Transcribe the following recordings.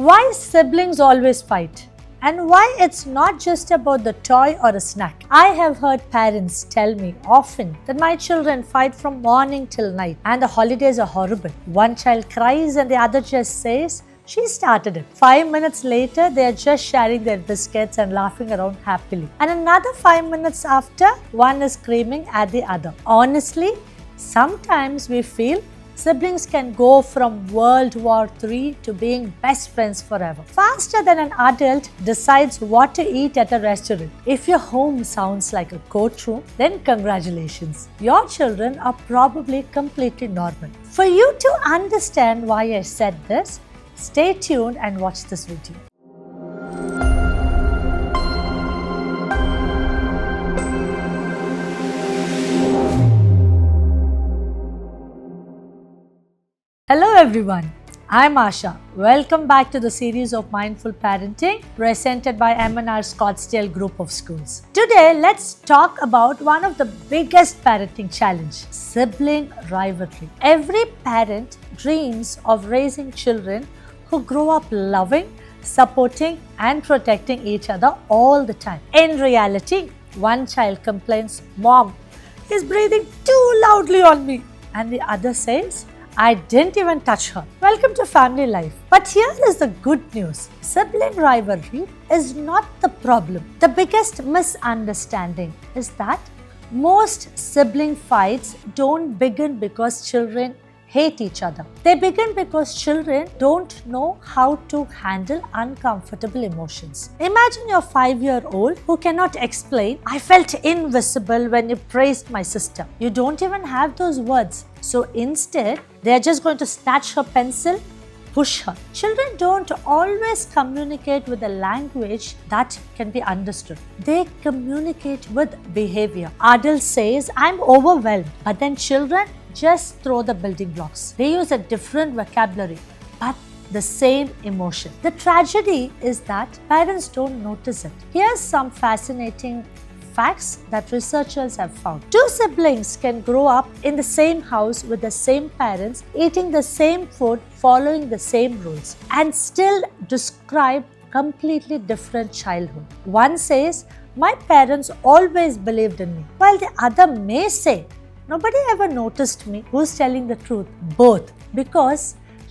Why siblings always fight, and why it's not just about the toy or a snack. I have heard parents tell me often that my children fight from morning till night and the holidays are horrible. One child cries and the other just says, "She started it." 5 minutes later, they are just sharing their biscuits and laughing around happily. And another 5 minutes after, one is screaming at the other. Honestly, sometimes we feel siblings can go from World War III to being best friends forever, faster than an adult decides what to eat at a restaurant. If your home sounds like a courtroom, then congratulations. Your children are probably completely normal. For you to understand why I said this, stay tuned and watch this video. Hello everyone, I'm Asha. Welcome back to the series of Mindful Parenting presented by M&R Scottsdale Group of Schools. Today, let's talk about one of the biggest parenting challenges, sibling rivalry. Every parent dreams of raising children who grow up loving, supporting and protecting each other all the time. In reality, one child complains, "Mom, he's breathing too loudly on me," and the other says, "I didn't even touch her." Welcome to family life. But here is the good news. Sibling rivalry is not the problem. The biggest misunderstanding is that most sibling fights don't begin because children hate each other. They begin because children don't know how to handle uncomfortable emotions. Imagine your 5-year-old who cannot explain, "I felt invisible when you praised my sister." You don't even have those words. So instead, they are just going to snatch her pencil, push her. Children don't always communicate with a language that can be understood. They communicate with behavior. Adult says, "I'm overwhelmed," but then children just throw the building blocks. They use a different vocabulary, but the same emotion. The tragedy is that parents don't notice it. Here's some fascinating facts that researchers have found. Two siblings can grow up in the same house with the same parents, eating the same food, following the same rules, and still describe completely different childhood. One says, "My parents always believed in me," while the other may say, "Nobody ever noticed me." Who's telling the truth? Both. Because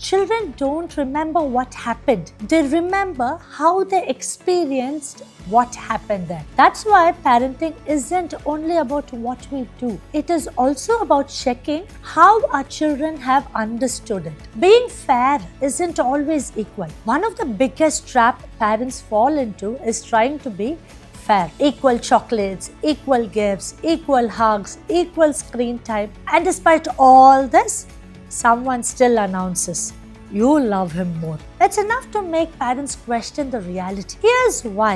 children don't remember what happened. They remember how they experienced what happened there. That's why parenting isn't only about what we do. It is also about checking how our children have understood it. Being fair isn't always equal. One of the biggest traps parents fall into is trying to be fair. Equal chocolates, equal gifts, equal hugs, equal screen time. And despite all this, someone still announces, "You love him more." It's enough to make parents question the reality. Here's why.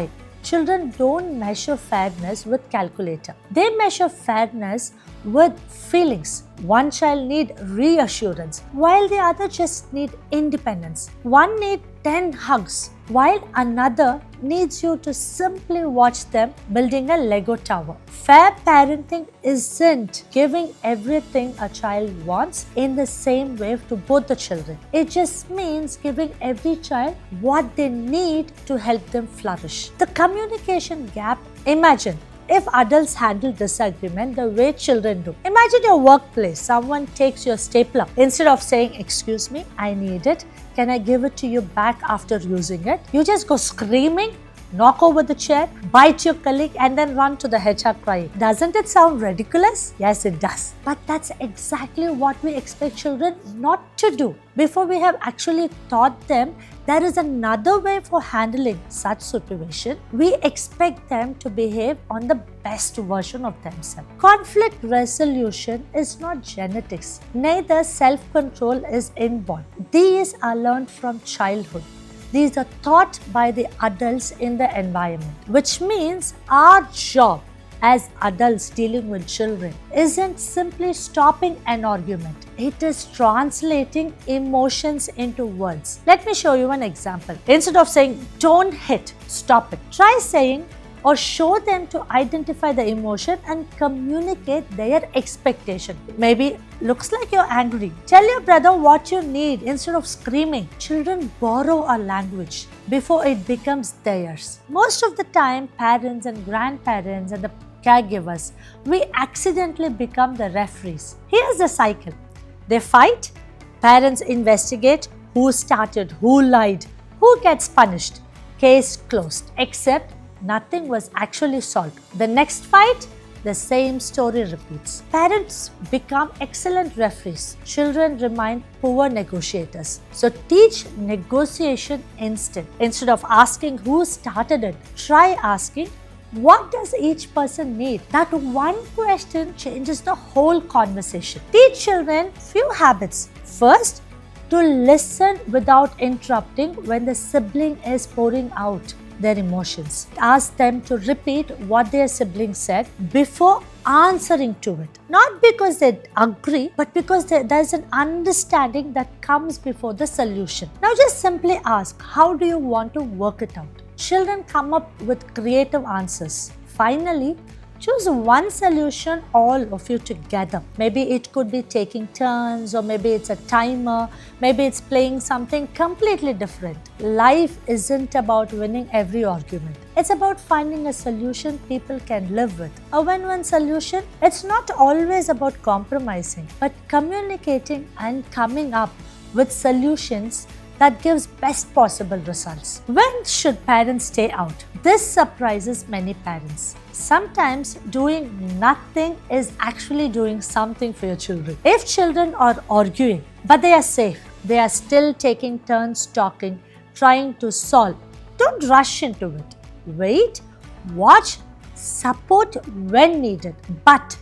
Children don't measure fairness with calculator. They measure fairness with feelings. One child needs reassurance, while the other just needs independence. One needs 10 hugs, while another needs you to simply watch them building a Lego tower. Fair parenting isn't giving everything a child wants in the same way to both the children. It just means giving every child what they need to help them flourish. The communication gap, imagine if adults handle disagreement the way children do. Imagine your workplace, someone takes your stapler. Instead of saying, "Excuse me, I need it. Can I give it to you back after using it?" You just go screaming, knock over the chair, bite your colleague, and then run to the HR crying. Doesn't it sound ridiculous? Yes, it does. But that's exactly what we expect children not to do. Before we have actually taught them there is another way for handling such situation, we expect them to behave on the best version of themselves. Conflict resolution is not genetics. Neither self-control is inborn. These are learned from childhood. These are taught by the adults in the environment, which means our job as adults dealing with children isn't simply stopping an argument. It is translating emotions into words. Let me show you an example. Instead of saying, "Don't hit," stop it. Try saying, or show them to identify the emotion and communicate their expectation. Maybe looks like you're angry. Tell your brother what you need instead of screaming. Children borrow our language before it becomes theirs. Most of the time, parents and grandparents and the caregivers, we accidentally become the referees. Here's the cycle. They fight, parents investigate who started, who lied, who gets punished. Case closed, except nothing was actually solved. The next fight, the same story repeats. Parents become excellent referees. Children remain poor negotiators. So teach negotiation instead of asking who started it. Try asking, what does each person need? That one question changes the whole conversation. Teach children few habits. First, to listen without interrupting when the sibling is pouring out their emotions. Ask them to repeat what their sibling said before answering to it. Not because they agree, but because there's an understanding that comes before the solution. Now just simply ask, how do you want to work it out? Children come up with creative answers. Finally, choose one solution, all of you together. Maybe it could be taking turns, or maybe it's a timer, maybe it's playing something completely different. Life isn't about winning every argument. It's about finding a solution people can live with. A win-win solution. It's not always about compromising, but communicating and coming up with solutions that gives best possible results. When should parents stay out? This surprises many parents. Sometimes doing nothing is actually doing something for your children. If children are arguing, but they are safe, they are still taking turns talking, trying to solve, don't rush into it. Wait, watch, support when needed, but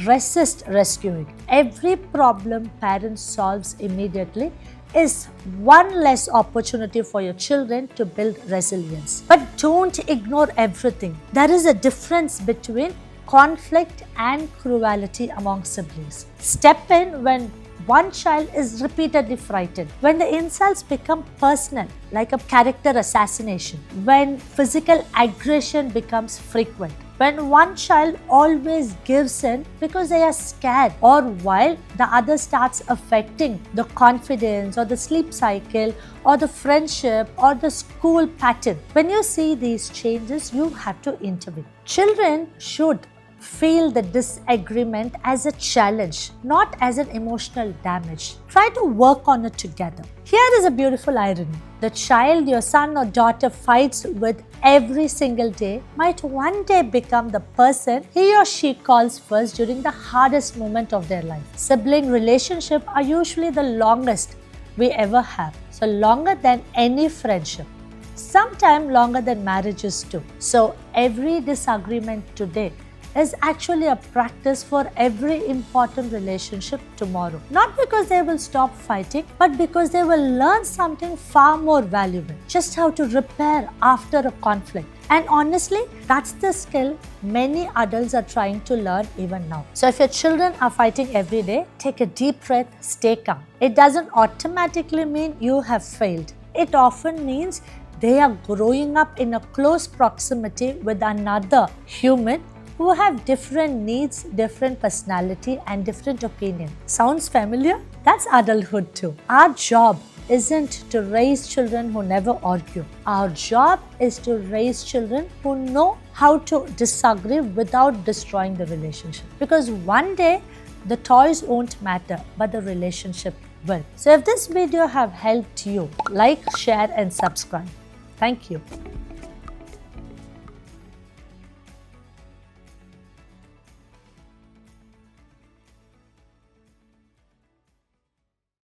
resist rescuing. Every problem parent solves immediately is one less opportunity for your children to build resilience. But don't ignore everything. There is a difference between conflict and cruelty among siblings. Step in when one child is repeatedly frightened, when the insults become personal, like a character assassination, when physical aggression becomes frequent, when one child always gives in because they are scared, or while the other starts affecting the confidence or the sleep cycle or the friendship or the school pattern. When you see these changes, you have to intervene. Children should feel the disagreement as a challenge, not as an emotional damage. Try to work on it together. Here is a beautiful irony. The child your son or daughter fights with every single day might one day become the person he or she calls first during the hardest moment of their life. Sibling relationships are usually the longest we ever have, so longer than any friendship. Sometimes longer than marriages too. So every disagreement today is actually a practice for every important relationship tomorrow. Not because they will stop fighting, but because they will learn something far more valuable. Just how to repair after a conflict. And honestly, that's the skill many adults are trying to learn even now. So if your children are fighting every day, take a deep breath, stay calm. It doesn't automatically mean you have failed. It often means they are growing up in a close proximity with another human who have different needs, different personality and different opinion. Sounds familiar? That's adulthood too. Our job isn't to raise children who never argue. Our job is to raise children who know how to disagree without destroying the relationship. Because one day the toys won't matter, but the relationship will. So if this video have helped you, like, share and subscribe. Thank you.